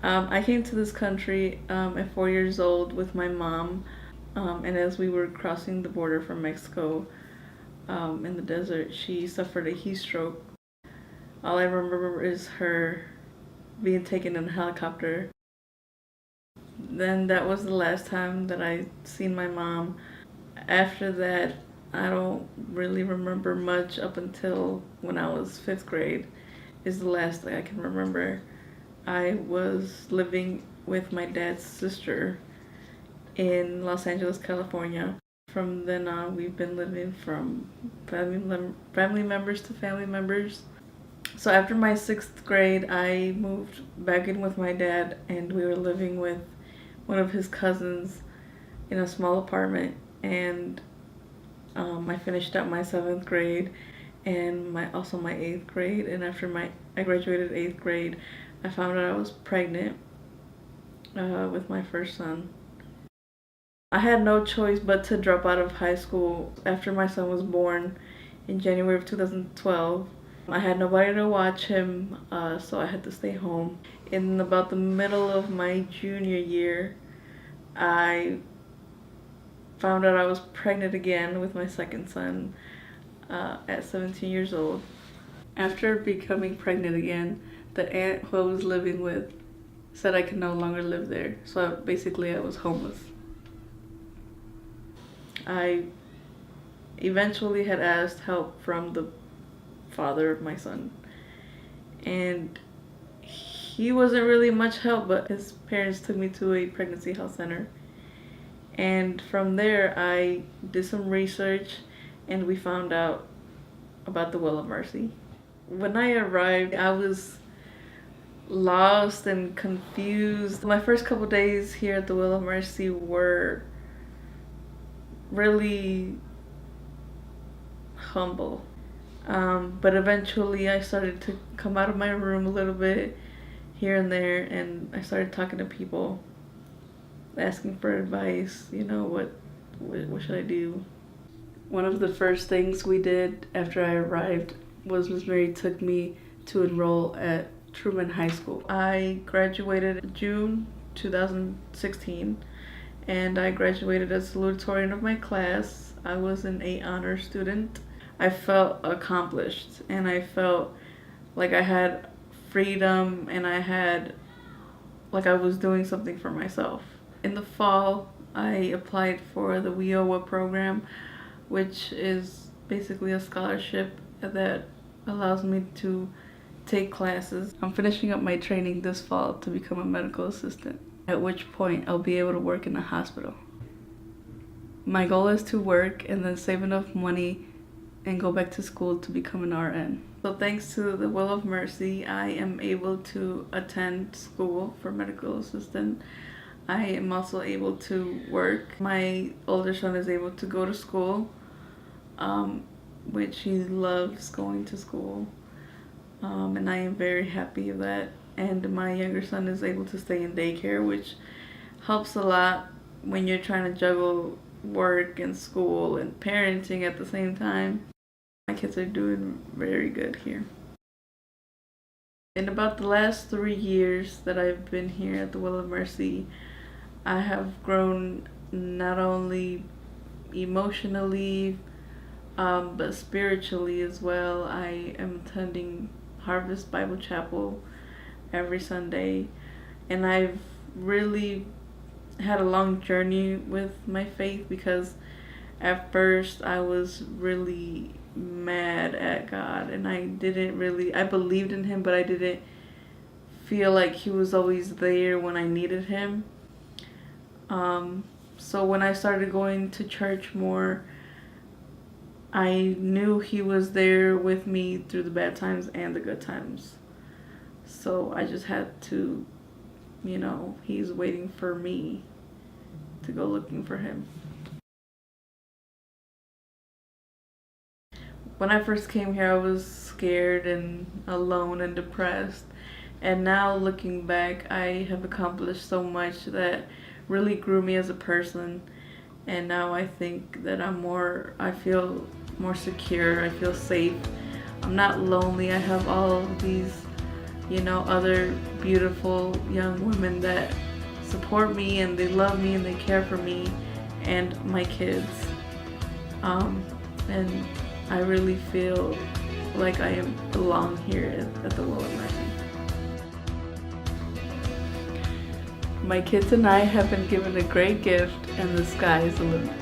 I came to this country at 4 years old with my mom, and as we were crossing the border from Mexico in the desert, she suffered a heat stroke. All I remember is her being taken in a helicopter. Then that was the last time that I seen my mom. After that, I don't really remember much up until when I was fifth grade, is the last thing I can remember. I was living with my dad's sister in Los Angeles, California. From then on, we've been living from family members to family members. So after my sixth grade, I moved back in with my dad, and we were living with one of his cousins in a small apartment. And I finished up my seventh grade and my eighth grade. And after I graduated eighth grade, I found out I was pregnant with my first son. I had no choice but to drop out of high school after my son was born in January of 2012. I had nobody to watch him, so I had to stay home. In about the middle of my junior year, I found out I was pregnant again with my second son at 17 years old. After becoming pregnant again, the aunt who I was living with said I could no longer live there, so basically I was homeless. I eventually had asked help from the father of my son, and he wasn't really much help, but his parents took me to a pregnancy health center. And from there, I did some research and we found out about the Well of Mercy. When I arrived, I was lost and confused. My first couple days here at the Well of Mercy were really humble. But eventually I started to come out of my room a little bit here and there, and I started talking to people, asking for advice, what should I do? One of the first things we did after I arrived was Miss Mary took me to enroll at Truman High School. I graduated June 2016, and I graduated as salutatorian of my class. I was an A honor student. I felt accomplished, and I felt like I had freedom, and I was doing something for myself. In the fall, I applied for the WIOA program, which is basically a scholarship that allows me to take classes. I'm finishing up my training this fall to become a medical assistant, at which point I'll be able to work in a hospital. My goal is to work and then save enough money and go back to school to become an RN. So thanks to the Will of Mercy, I am able to attend school for medical assistant. I am also able to work. My older son is able to go to school, which he loves going to school, and I am very happy of that. And my younger son is able to stay in daycare, which helps a lot when you're trying to juggle work and school and parenting at the same time. My kids are doing very good here. In about the last 3 years that I've been here at the Will of Mercy, I have grown not only emotionally, but spiritually as well. I am attending Harvest Bible Chapel every Sunday, and I've really had a long journey with my faith, because at first I was really mad at God, and I believed in him, but I didn't feel like he was always there when I needed him. So when I started going to church more, I knew he was there with me through the bad times and the good times. So I just had to, he's waiting for me to go looking for him. When I first came here, I was scared and alone and depressed. And now looking back, I have accomplished so much that really grew me as a person. And now I think that I feel more secure, I feel safe. I'm not lonely. I have all of these you know, other beautiful young women that support me and they love me and they care for me and my kids. And I really feel like I belong here at the Well of Mercy. My kids and I have been given a great gift, and the sky is the limit.